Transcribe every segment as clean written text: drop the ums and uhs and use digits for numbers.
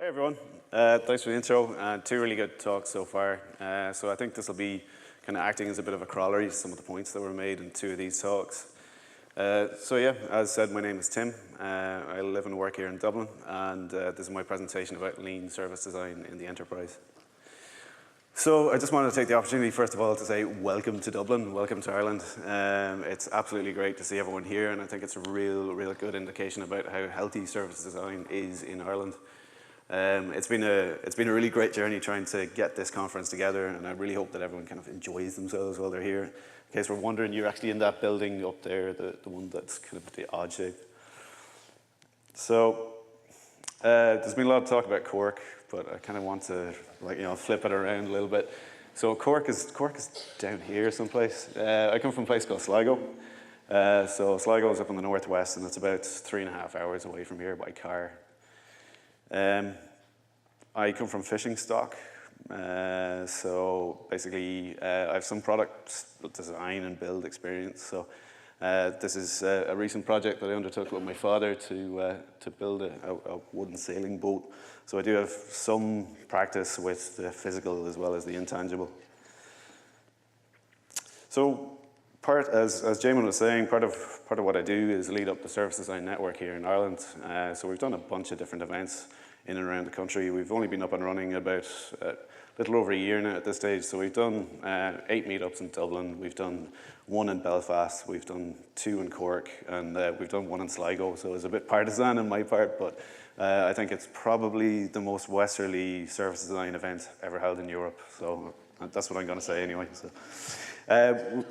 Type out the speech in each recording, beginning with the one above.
Hey everyone, thanks for the intro. Two really good talks so far. So I think this will be kind of acting as a bit of a corollary to some of the points that were made in two of these talks. So yeah, as said, my name is Tim. I live and work here in Dublin, and this is my presentation about lean service design in the enterprise. So I just wanted to take the opportunity, first of all, to say welcome to Dublin, welcome to Ireland. It's absolutely great to see everyone here, and I think it's a real good indication about how healthy service design is in Ireland. It's been a really great journey trying to get this conference together, and I really hope that everyone kind of enjoys themselves while they're here. In case we're wondering, you're actually in that building up there, the one that's kind of the odd shape. So there's been a lot of talk about Cork, but I kind of want to flip it around a little bit. So Cork is down here someplace. I come from a place called Sligo. So Sligo is up in the northwest, and it's about 3.5 hours away from here by car. I come from fishing stock, so basically I have some product design and build experience. So this is a recent project that I undertook with my father to build a wooden sailing boat. So I do have some practice with the physical as well as the intangible. So as Jamin was saying, part of what I do is lead up the service design network here in Ireland. So we've done a bunch of different events in and around the country. We've only been up and running about a little over a year now at this stage. So we've done 8 meetups in Dublin. We've done 1 in Belfast. We've done 2 in Cork, and we've done 1 in Sligo. So it's a bit partisan on my part, but I think it's probably the most westerly service design event ever held in Europe. So that's what I'm going to say anyway. So.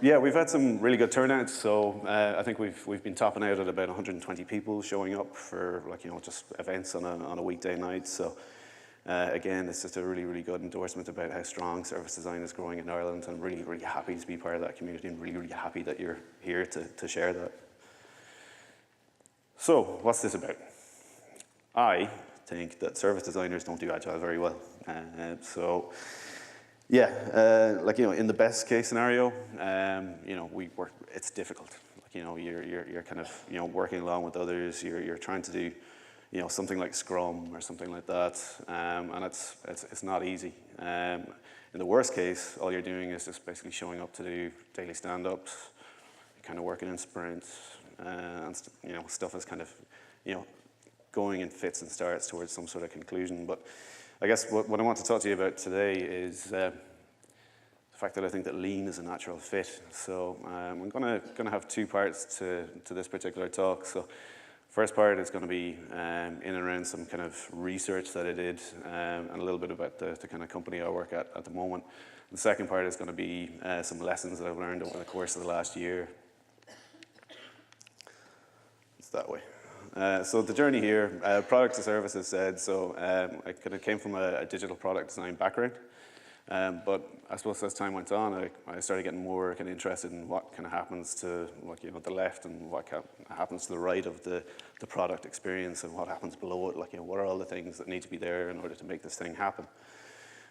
Yeah, we've had some really good turnouts. So I think we've been topping out at about 120 people showing up for just events on a weekday night. So again, it's just a really good endorsement about how strong service design is growing in Ireland. I'm really happy to be part of that community, and really happy that you're here to share that. So what's this about? I think that service designers don't do agile very well. Yeah, in the best case scenario, it's difficult. You're kind of working along with others. You're trying to do something like Scrum or something like that, and it's not easy. In the worst case, all you're doing is just basically showing up to do daily stand-ups, kind of working in sprints, and stuff is kind of going in fits and starts towards some sort of conclusion. But I guess what I want to talk to you about today is the fact that I think that lean is a natural fit. So I'm going to have 2 parts to this particular talk. So first part is going to be in and around some kind of research that I did, and a little bit about the kind of company I work at the moment. The second part is going to be some lessons that I've learned over the course of the last year. It's that way. So the journey here, product to service as said, so I kind of came from a digital product design background, but I suppose as time went on, I started getting more kind of interested in what kind of happens to the left, and what happens to the right of the product experience, and what happens below it, what are all the things that need to be there in order to make this thing happen.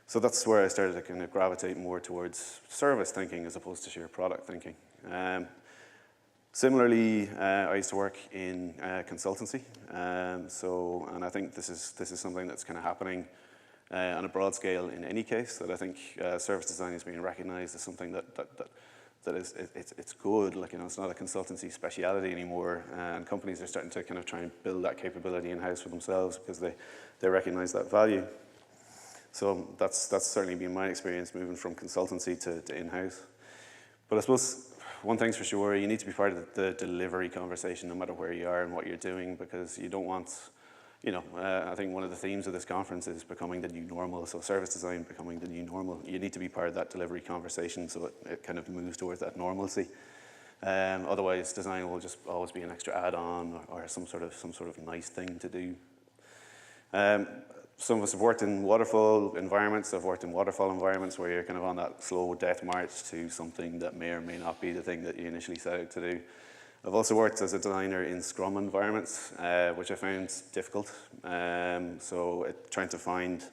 So that's where I started to kind of gravitate more towards service thinking as opposed to sheer product thinking. Similarly, I used to work in consultancy, and I think this is something that's kind of happening on a broad scale in any case. That I think service design is being recognised as something that it's good. It's not a consultancy speciality anymore, and companies are starting to kind of try and build that capability in house for themselves because they recognise that value. So that's certainly been my experience moving from consultancy to in house. But I suppose one thing's for sure, you need to be part of the delivery conversation no matter where you are and what you're doing, because you don't want, I think one of the themes of this conference is becoming the new normal, so service design becoming the new normal. You need to be part of that delivery conversation so it kind of moves towards that normalcy. Otherwise, design will just always be an extra add-on or some sort of nice thing to do. Some of us have worked in waterfall environments. I've worked in waterfall environments where you're kind of on that slow death march to something that may or may not be the thing that you initially set out to do. I've also worked as a designer in Scrum environments, which I found difficult. Trying to find,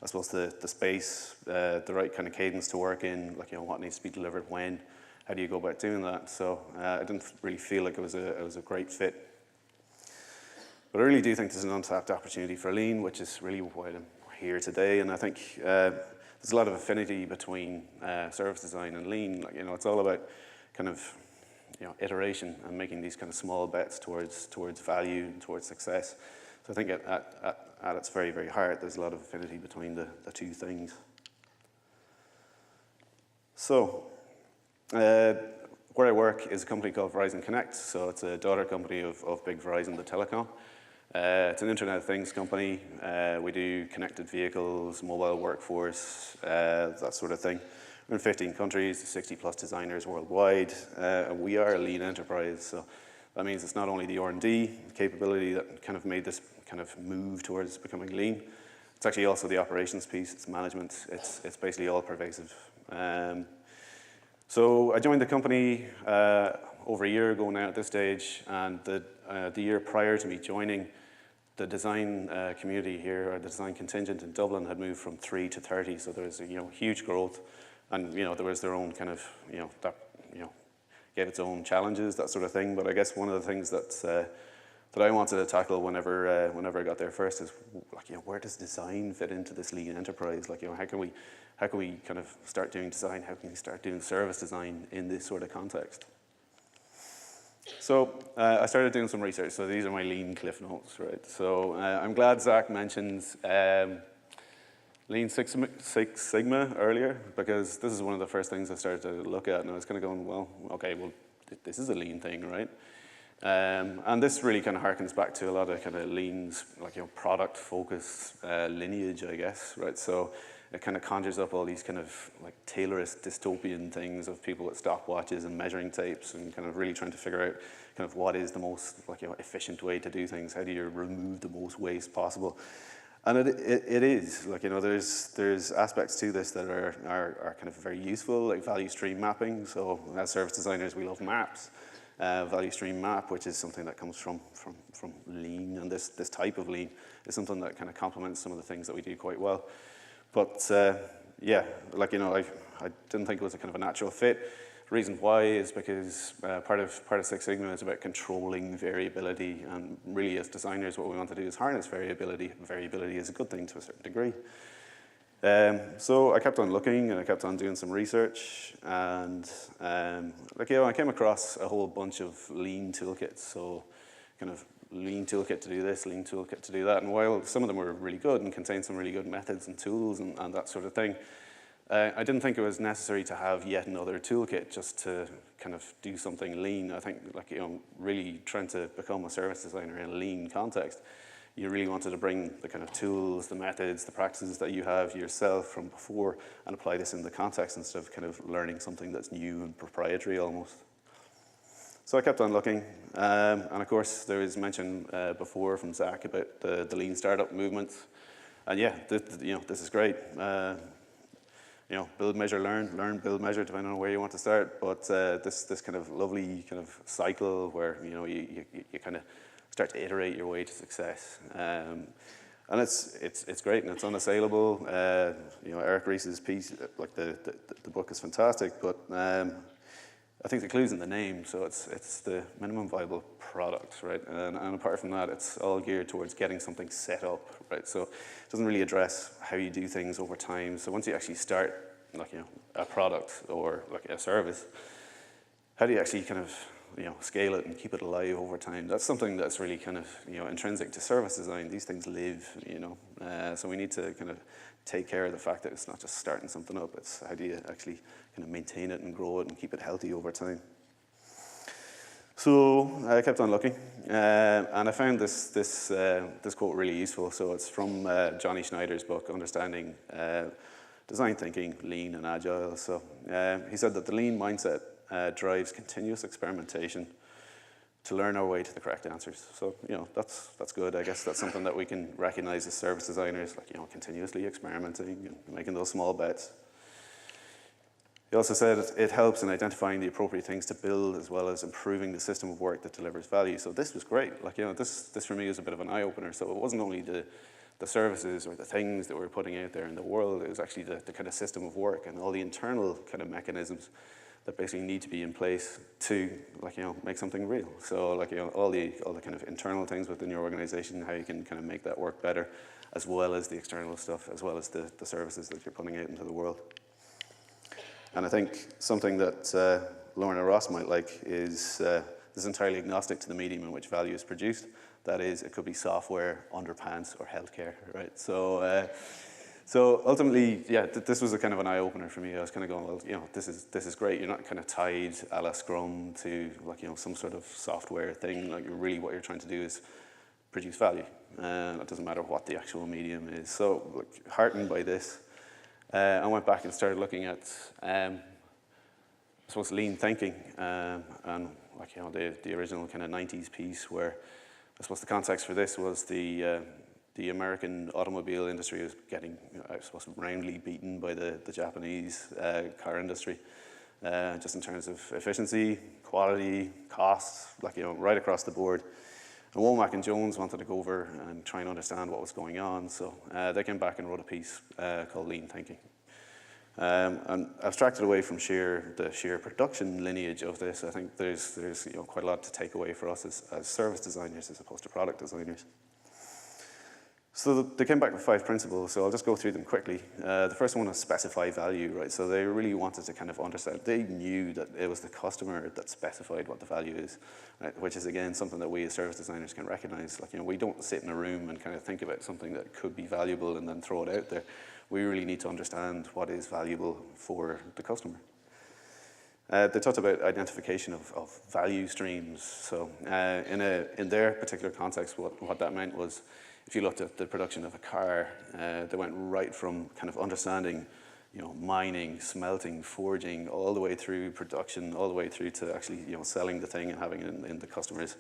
I suppose, the space, the right kind of cadence to work in, what needs to be delivered when, how do you go about doing that? So I didn't really feel like it was a great fit. But I really do think there's an untapped opportunity for lean, which is really why I'm here today. And I think there's a lot of affinity between service design and lean. Like, you know, it's all about kind of, you know, iteration and making these kind of small bets towards value and towards success. So I think at its very, very heart, there's a lot of affinity between the two things. So, where I work is a company called Verizon Connect. So it's a daughter company of big Verizon, the telecom. It's an Internet of Things company. We do connected vehicles, mobile workforce, that sort of thing. We're in 15 countries, 60 plus designers worldwide, and we are a lean enterprise. So that means it's not only the R&D capability that kind of made this kind of move towards becoming lean. It's actually also the operations piece, it's management, it's basically all pervasive. So I joined the company over a year ago now at this stage, and the year prior to me joining, the design community here, or the design contingent in Dublin, had moved from 3 to 30. So there was huge growth, and there was their own kind of that gave its own challenges, that sort of thing. But I guess one of the things that I wanted to tackle whenever I got there first is where does design fit into this lean enterprise? Like how can we kind of start doing design? How can we start doing service design in this sort of context? So I started doing some research. So these are my lean cliff notes, right? So I'm glad Zach mentioned Lean Six Sigma earlier, because this is one of the first things I started to look at, and I was kind of going, well, okay, well, this is a lean thing, right? And this really kind of harkens back to a lot of kind of lean's, like, product focus lineage, I guess, right? So it kind of conjures up all these kind of like Taylorist dystopian things of people with stopwatches and measuring tapes, and kind of really trying to figure out kind of what is the most efficient way to do things. How do you remove the most waste possible? And it is like there's aspects to this that are kind of very useful, like value stream mapping. So as service designers, we love maps. Value stream map, which is something that comes from lean, and this type of lean is something that kind of complements some of the things that we do quite well. But yeah, like I didn't think it was a kind of a natural fit. The reason why is because part of Six Sigma is about controlling variability, and really as designers, what we want to do is harness variability. Variability is a good thing to a certain degree. So I kept on looking, and I kept on doing some research, and I came across a whole bunch of lean toolkits. So kind of lean toolkit to do this, lean toolkit to do that. And while some of them were really good and contained some really good methods and tools and that sort of thing, I didn't think it was necessary to have yet another toolkit just to kind of do something lean. I think really trying to become a service designer in a lean context, you really wanted to bring the kind of tools, the methods, the practices that you have yourself from before and apply this in the context instead of kind of learning something that's new and proprietary almost. So I kept on looking, and of course there was mention before from Zach about the lean startup movement, and yeah, this is great. Build, measure, learn, build, measure, depending on where you want to start. But this kind of lovely kind of cycle where you kind of start to iterate your way to success, and it's great and it's unassailable. Eric Ries's piece, like the book, is fantastic, but I think the clue's in the name. So it's the minimum viable product, right? And apart from that, it's all geared towards getting something set up, right? So it doesn't really address how you do things over time. So once you actually start, a product or like a service, how do you actually kind of scale it and keep it alive over time? That's something that's really kind of intrinsic to service design. These things live, so we need to kind of take care of the fact that it's not just starting something up. It's how do you actually kind of maintain it and grow it and keep it healthy over time. So I kept on looking, and I found this quote really useful. So it's from Johnny Schneider's book, Understanding Design Thinking, Lean and Agile. So he said that the lean mindset drives continuous experimentation to learn our way to the correct answers. So that's good. I guess that's something that we can recognize as service designers, like continuously experimenting and making those small bets. He also said it helps in identifying the appropriate things to build, as well as improving the system of work that delivers value. So this was great. Like this for me is a bit of an eye opener. So it wasn't only the services or the things that we're putting out there in the world. It was actually the kind of system of work and all the internal kind of mechanisms that basically need to be in place to, like, make something real. So, like, all the kind of internal things within your organization, how you can kind of make that work better, as well as the external stuff, as well as the services that you're putting out into the world. And I think something that Lorna Ross might like is this is entirely agnostic to the medium in which value is produced. That is, it could be software, underpants, or healthcare, right? So, so ultimately, yeah, this was a kind of an eye-opener for me. I was kind of going, well, this is great. You're not kind of tied a la Scrum to, like, some sort of software thing. Like, really what you're trying to do is produce value. It doesn't matter what the actual medium is. So, like, heartened by this, I went back and started looking at, I suppose, lean thinking, and, like, the original kind of 90s piece where, I suppose the context for this was the American automobile industry was getting, I suppose, roundly beaten by the Japanese car industry, just in terms of efficiency, quality, costs, like, right across the board. And Womack and Jones wanted to go over and try and understand what was going on, so they came back and wrote a piece called Lean Thinking. And abstracted away from the sheer production lineage of this, I think there's quite a lot to take away for us as service designers as opposed to product designers. So they came back with 5 principles, so I'll just go through them quickly. The first one was specify value, right? So they really wanted to kind of understand. They knew that it was the customer that specified what the value is, right? Which is, again, something that we as service designers can recognize. Like, we don't sit in a room and kind of think about something that could be valuable and then throw it out there. We really need to understand what is valuable for the customer. They talked about identification of value streams. So in their particular context, what that meant was, if you looked at the production of a car, they went right from kind of understanding, mining, smelting, forging, all the way through production, all the way through to actually, selling the thing and having it in the customer's,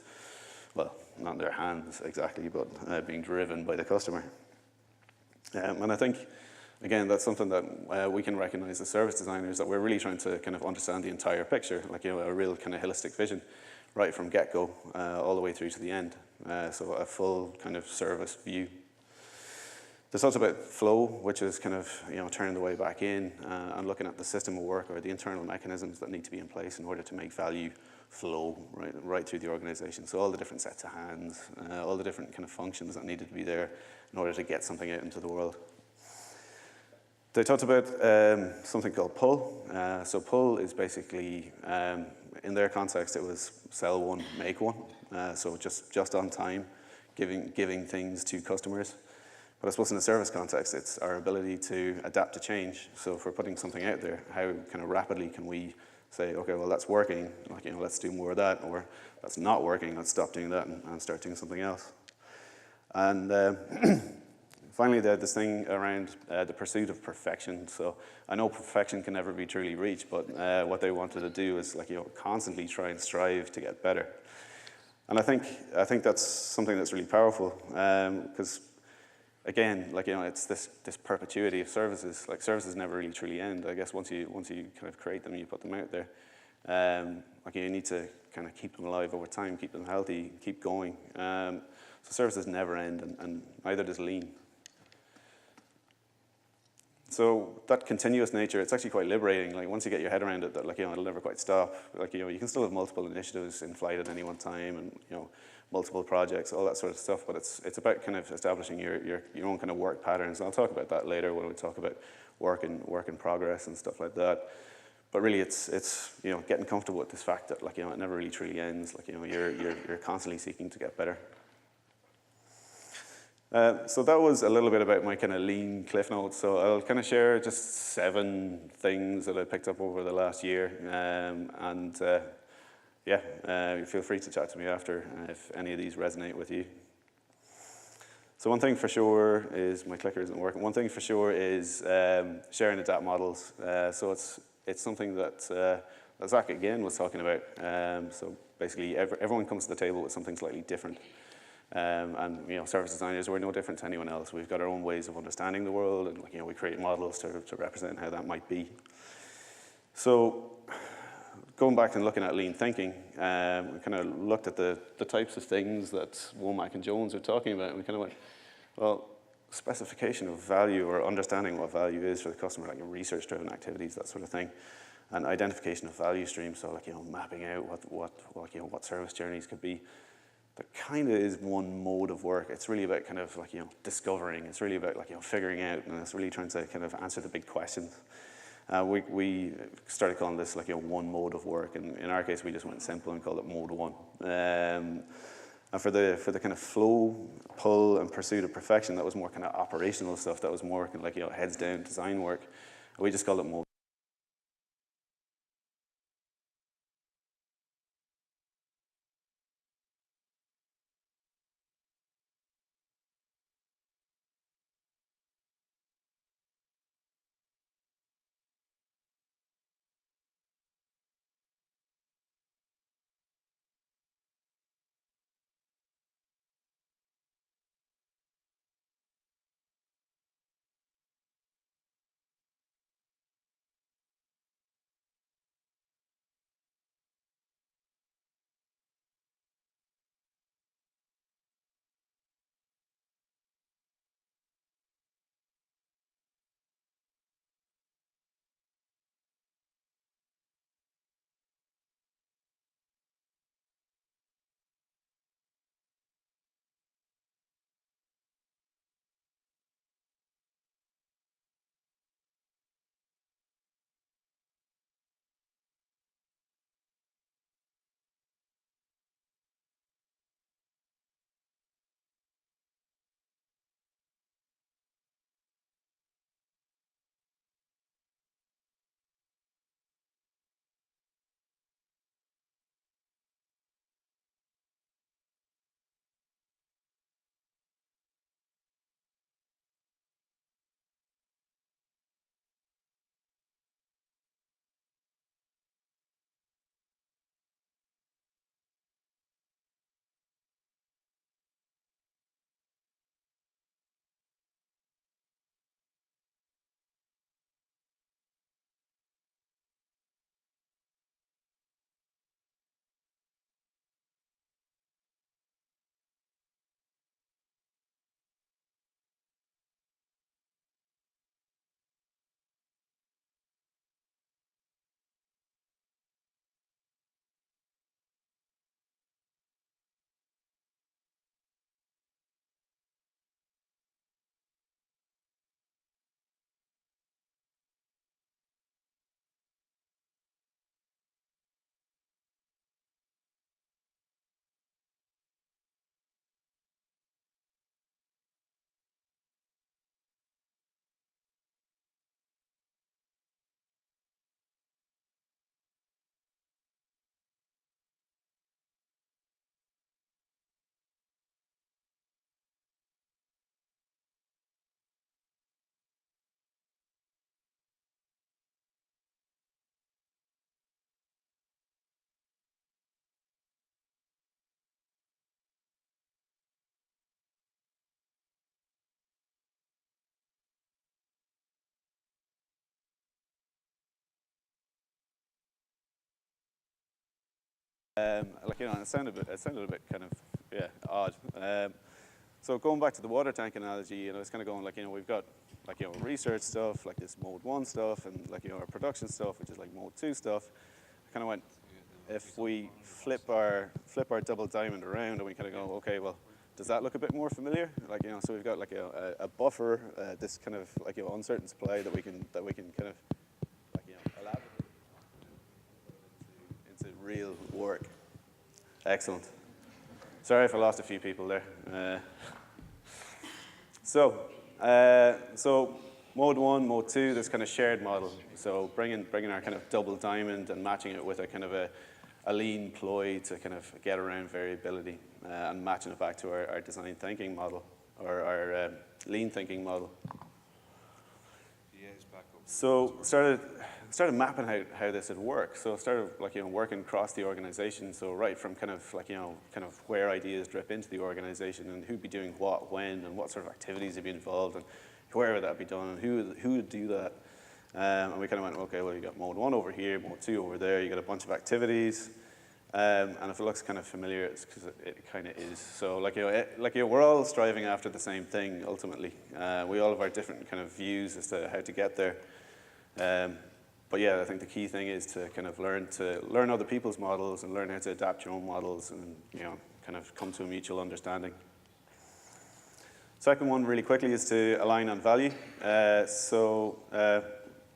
well, not in their hands exactly, but being driven by the customer. And I think, again, that's something that we can recognize as service designers, that we're really trying to kind of understand the entire picture, like, a real kind of holistic vision, right from get-go all the way through to the end. So a full kind of service view. They talked about flow, which is kind of, turning the way back in and looking at the system of work or the internal mechanisms that need to be in place in order to make value flow right through the organization. So all the different sets of hands, all the different kind of functions that needed to be there in order to get something out into the world. They talked about something called pull. So pull is basically, in their context, it was sell one, make one. So just on time, giving things to customers. But I suppose in the service context, it's our ability to adapt to change. So if we're putting something out there, how kind of rapidly can we say, okay, well, that's working, like, let's do more of that, or that's not working, let's stop doing that and start doing something else. And finally, they had this thing around the pursuit of perfection. So I know perfection can never be truly reached, but what they wanted to do is, like, constantly try and strive to get better. And I think that's something that's really powerful, because again, like, it's this perpetuity of services. Like, services never really truly end. I guess once you kind of create them, you put them out there. Like, you need to kind of keep them alive over time, keep them healthy, keep going. So services never end, and neither does lean. So that continuous nature, it's actually quite liberating. Like, once you get your head around it, that, like, it'll never quite stop. Like, you can still have multiple initiatives in flight at any one time, and multiple projects, all that sort of stuff. But it's about kind of establishing your own kind of work patterns. And I'll talk about that later when we talk about work in progress and stuff like that. But really, it's getting comfortable with this fact that, like, it never really truly ends. Like, you're constantly seeking to get better. So that was a little bit about my kind of lean cliff notes. So I'll kind of share just 7 things that I picked up over the last year. Feel free to chat to me after if any of these resonate with you. So one thing for sure is, my clicker isn't working. One thing for sure is sharing adapt models. So it's something that Zach again was talking about. So basically everyone comes to the table with something slightly different. And service designers, we're no different to anyone else. We've got our own ways of understanding the world, and, like, we create models to represent how that might be. So going back and looking at lean thinking, we kind of looked at the types of things that Womack and Jones are talking about, and we kind of went, well, specification of value, or understanding what value is for the customer, like research-driven activities, that sort of thing. and identification of value streams. So like, mapping out what service journeys could be. That kind of is one mode of work. It's really about kind of like, discovering. It's really about like, figuring out, and it's really trying to kind of answer the big questions. We started calling this like, one mode of work, and in our case, we just went simple and called it mode one. And for the kind of flow, pull, and pursuit of perfection, that was more kind of operational stuff. That was more kind of like, heads down design work. We just called it mode. It sounded a bit kind of, odd. So going back to the water tank analogy, it's kind of going like, we've got like, research stuff, like this mode 1 stuff, and like, our production stuff, which is like mode 2 stuff. I kind of went, if we flip our double diamond around and we kind of go, okay, well, does that look a bit more familiar? Like, so we've got like a buffer, this kind of like, uncertain supply that we can kind of like, elaborate into real work. Excellent. Sorry if I lost a few people there. So mode 1, mode 2, this kind of shared model. So bringing our kind of double diamond and matching it with a kind of a lean ploy to kind of get around variability and matching it back to our design thinking model, or our lean thinking model. So started mapping how this would work. So started like, working across the organization. So right from kind of like, kind of where ideas drip into the organization and who'd be doing what, when, and what sort of activities would be involved, and where would that be done, and who would do that. And we kind of went, okay, well, you got mode 1 over here, mode 2 over there, you got a bunch of activities. And if it looks kind of familiar, it's because it kind of is. So like, we're all striving after the same thing, ultimately. We all have our different kind of views as to how to get there. But yeah, I think the key thing is to kind of learn other people's models and learn how to adapt your own models and, you know, kind of come to a mutual understanding. Second one, really quickly, is to align on value. The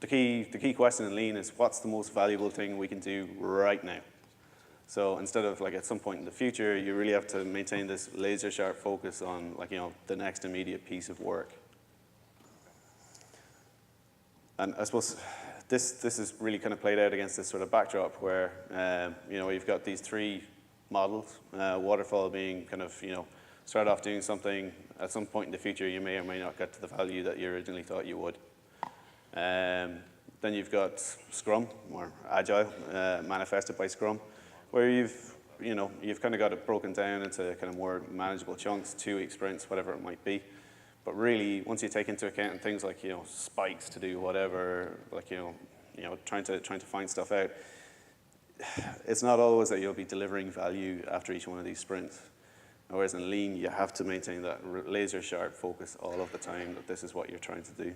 key question in Lean is, what's the most valuable thing we can do right now? So instead of like at some point in the future, you really have to maintain this laser sharp focus on, like, you know, the next immediate piece of work. And I suppose this is really kind of played out against this sort of backdrop where, you know, you've got these three models, waterfall being kind of, you know, start off doing something, at some point in the future you may or may not get to the value that you originally thought you would. Then you've got Scrum, or Agile, manifested by Scrum, where you've kind of got it broken down into kind of more manageable chunks, 2-week sprints, whatever it might be. But really, once you take into account things like, you know, spikes to do whatever, like, you know, trying to find stuff out, it's not always that you'll be delivering value after each one of these sprints. Whereas in Lean, you have to maintain that laser sharp focus all of the time that this is what you're trying to do.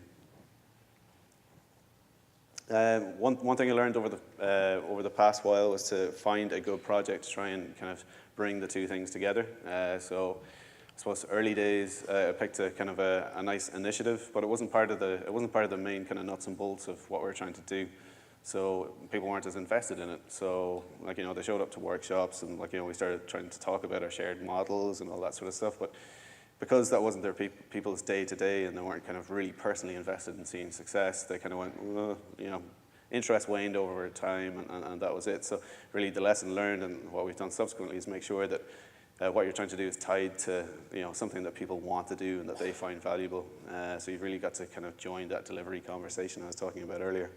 One thing I learned over the past while was to find a good project to try and kind of bring the two things together. So I suppose early days, I picked a kind of a nice initiative, but it wasn't part of the main kind of nuts and bolts of what we were trying to do. So people weren't as invested in it. So, like, you know, they showed up to workshops and, like, you know, we started trying to talk about our shared models and all that sort of stuff. But because that wasn't their people's day-to-day and they weren't kind of really personally invested in seeing success, they kind of went, well, you know, interest waned over time and that was it. So really the lesson learned and what we've done subsequently is make sure that what you're trying to do is tied to, you know, something that people want to do and that they find valuable. So you've really got to kind of join that delivery conversation I was talking about earlier.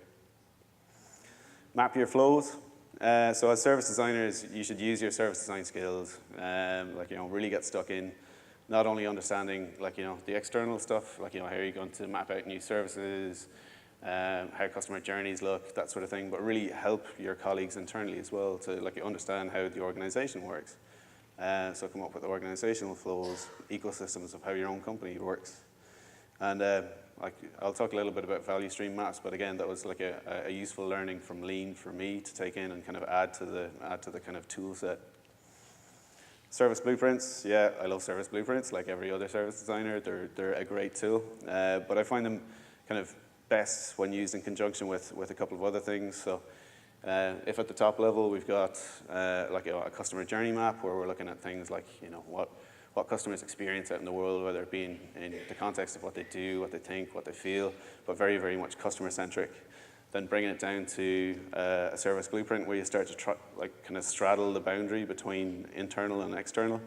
Map your flows. So as service designers, you should use your service design skills, like, you know, really get stuck in not only understanding, like, you know, the external stuff, like, you know, how are you going to map out new services, how customer journeys look, that sort of thing, but really help your colleagues internally as well to, like, understand how the organization works. So come up with organizational flows, ecosystems of how your own company works. And like, I'll talk a little bit about value stream maps, but again, that was like a useful learning from Lean for me to take in and kind of add to the kind of tool set. Service blueprints, yeah, I love service blueprints like every other service designer. They're a great tool, but I find them kind of best when used in conjunction with a couple of other things. So if at the top level we've got like a customer journey map where we're looking at things like, you know, what customers experience out in the world, whether it be in the context of what they do, what they think, what they feel, but very, very much customer-centric. Then bringing it down to a service blueprint where you start to kind of straddle the boundary between internal and external.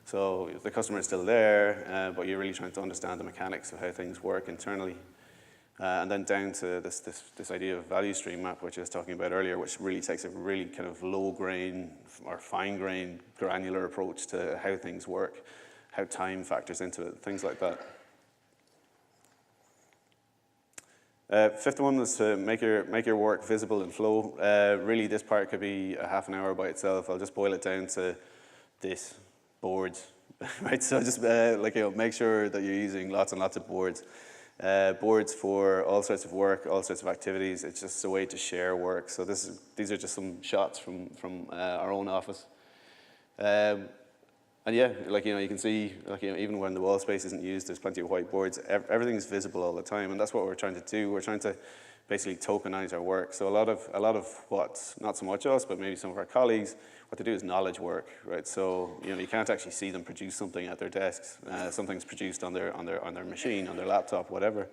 So the customer is still there, but you're really trying to understand the mechanics of how things work internally. And then down to this idea of value stream map, which I was talking about earlier, which really takes a really kind of low-grain or fine-grained granular approach to how things work, how time factors into it, things like that. Fifth one was to make your work visible in flow. Really, this part could be a half an hour by itself. I'll just boil it down to this: boards, right? So just like, you know, make sure that you're using lots and lots of boards. Boards for all sorts of work, all sorts of activities. It's just a way to share work. So these are just some shots from our own office. And yeah, like, you know, you can see, like, you know, even when the wall space isn't used, there's plenty of whiteboards. Everything's visible all the time, and that's what we're trying to do. We're trying to basically tokenize our work. So a lot of what, not so much us, but maybe some of our colleagues, what they do is knowledge work, right? So, you know, you can't actually see them produce something at their desks. Something's produced on their machine, on their laptop, whatever.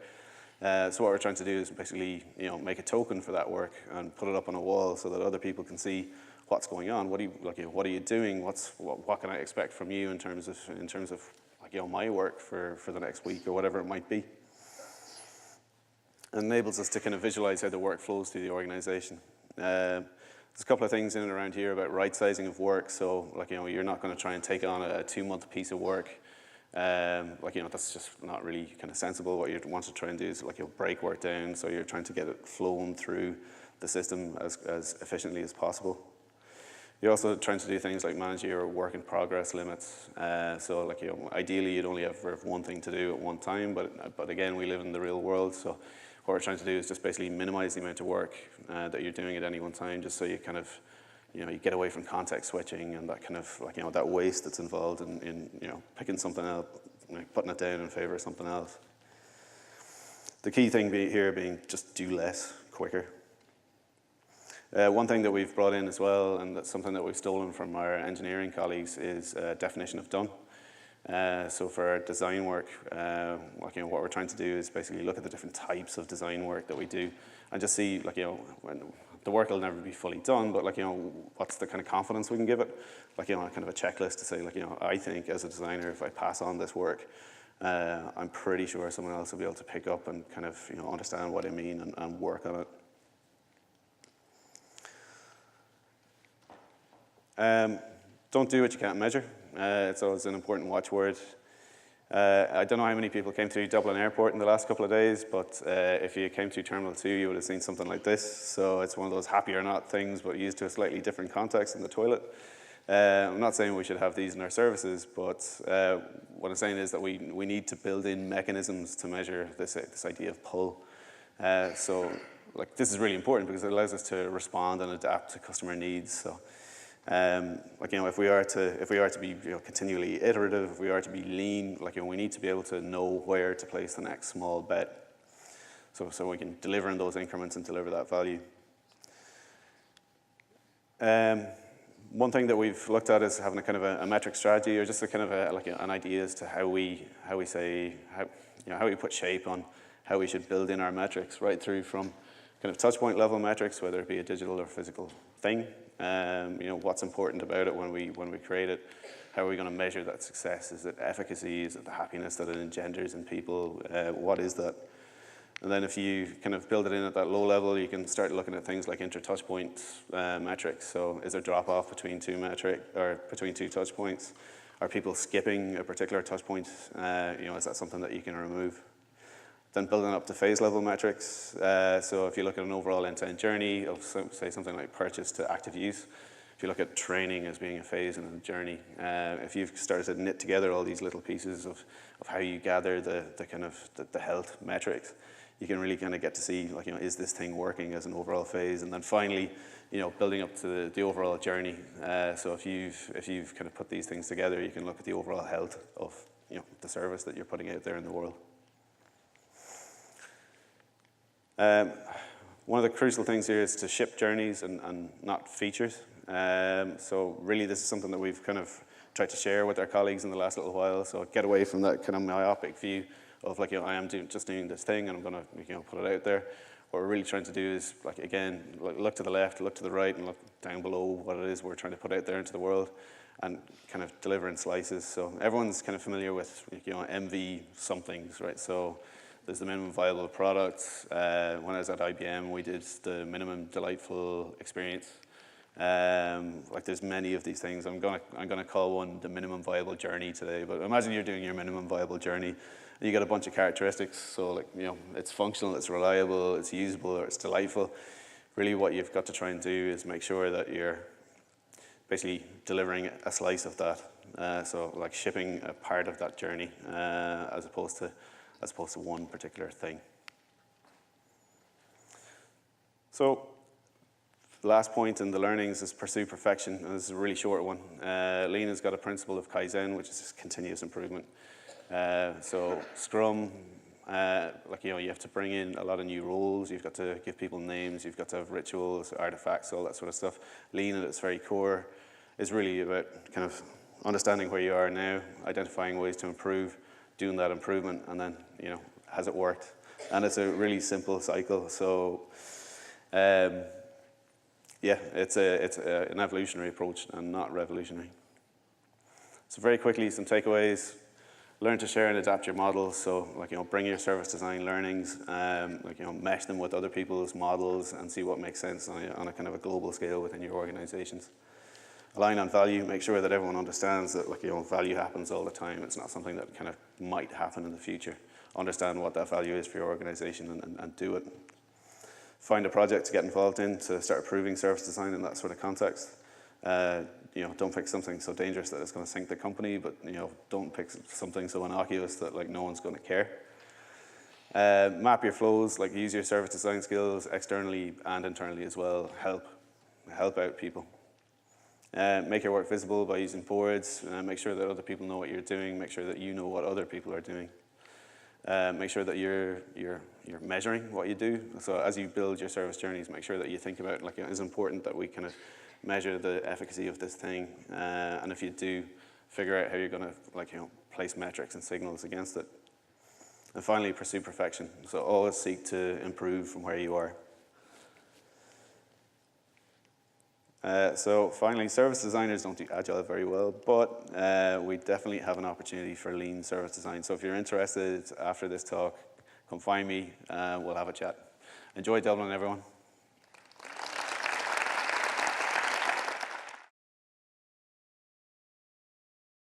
So what we're trying to do is basically, you know, make a token for that work and put it up on a wall so that other people can see what's going on. What are you doing? What can I expect from you in terms of like, you know, my work for the next week or whatever it might be. It enables us to kind of visualize how the work flows through the organization. There's a couple of things in and around here about right sizing of work. So, like, you know, you're not going to try and take on a 2-month piece of work. Like, you know, that's just not really kind of sensible. What you want to try and do is, like, you'll break work down, so you're trying to get it flown through the system as efficiently as possible. You're also trying to do things like manage your work in progress limits. So, like, you know, ideally you'd only have one thing to do at one time, but again, we live in the real world, so what we're trying to do is just basically minimize the amount of work that you're doing at any one time, just so you kind of, you get away from context switching and that kind of, like, that waste that's involved in picking something up, putting it down in favor of something else. The key thing here being just do less, quicker. One thing that we've brought in as well, and that's something that we've stolen from our engineering colleagues, is definition of done. So for our design work, what we're trying to do is basically look at the different types of design work that we do, and just see, when the work will never be fully done, but what's the kind of confidence we can give it? Kind of a checklist to say, I think as a designer, if I pass on this work, I'm pretty sure someone else will be able to pick up and kind of, understand what I mean and work on it. Don't do what you can't measure. It's always an important watchword. I don't know how many people came through Dublin Airport in the last couple of days, but if you came through Terminal 2, you would have seen something like this. So it's one of those happy or not things, but used to a slightly different context in the toilet. I'm not saying we should have these in our services, but what I'm saying is that we need to build in mechanisms to measure this idea of pull. So this is really important because it allows us to respond and adapt to customer needs. So if we are to be continually iterative, if we are to be lean, we need to be able to know where to place the next small bet, so we can deliver in those increments and deliver that value. One thing that we've looked at is having a kind of a metric strategy, or just a kind of an idea as to how we put shape on how we should build in our metrics, right through from kind of touch point level metrics, whether it be a digital or physical thing. What's important about it when we create it? How are we going to measure that success? Is it efficacy? Is it the happiness that it engenders in people? What is that? And then if you kind of build it in at that low level, you can start looking at things like inter-touch point metrics. So is there drop-off between two touch points? Are people skipping a particular touch point? Is that something that you can remove? Then building up to phase level metrics. So if you look at an overall end-to-end journey of, say, something like purchase to active use, if you look at training as being a phase in a journey, if you've started to knit together all these little pieces of how you gather the health metrics, you can really kind of get to see, is this thing working as an overall phase? And then finally, building up to the overall journey. So if you've kind of put these things together, you can look at the overall health of, the service that you're putting out there in the world. One of the crucial things here is to ship journeys and not features. So really this is something that we've kind of tried to share with our colleagues in the last little while. So get away from that kind of myopic view of I am just doing this thing and I'm going to put it out there. What we're really trying to do is again look to the left, look to the right, and look down below what it is we're trying to put out there into the world, and kind of deliver in slices. So everyone's kind of familiar with MV somethings, right? So there's the minimum viable product. When I was at IBM, we did the minimum delightful experience. There's many of these things. I'm gonna call one the minimum viable journey today. But imagine you're doing your minimum viable journey. You got a bunch of characteristics. So it's functional, it's reliable, it's usable, or it's delightful. Really, what you've got to try and do is make sure that you're basically delivering a slice of that. So shipping a part of that journey, as opposed to one particular thing. So the last point in the learnings is pursue perfection, and this is a really short one. Lean has got a principle of Kaizen, which is continuous improvement. So Scrum, you have to bring in a lot of new rules, you've got to give people names, you've got to have rituals, artifacts, all that sort of stuff. Lean at its very core is really about kind of understanding where you are now, identifying ways to improve, doing that improvement, and then, has it worked? And it's a really simple cycle. So, it's an evolutionary approach and not revolutionary. So very quickly, some takeaways. Learn to share and adapt your models. So, bring your service design learnings, mesh them with other people's models and see what makes sense on a kind of a global scale within your organizations. Align on value, make sure that everyone understands that value happens all the time. It's not something that kind of might happen in the future. Understand what that value is for your organization and do it. Find a project to get involved in to start improving service design in that sort of context. Don't pick something so dangerous that it's going to sink the company, but don't pick something so innocuous that no one's going to care. Map your flows, like use your service design skills externally and internally as well. Help out people. Make your work visible by using boards. Make sure that other people know what you're doing. Make sure that you know what other people are doing. Make sure that you're measuring what you do. So as you build your service journeys, make sure that you think about, like, it's important that we kind of measure the efficacy of this thing. And if you do, figure out how you're going to, like, place metrics and signals against it. And finally, pursue perfection. So always seek to improve from where you are. So finally, service designers don't do agile very well, but we definitely have an opportunity for lean service design. So if you're interested after this talk, come find me, we'll have a chat. Enjoy Dublin, everyone.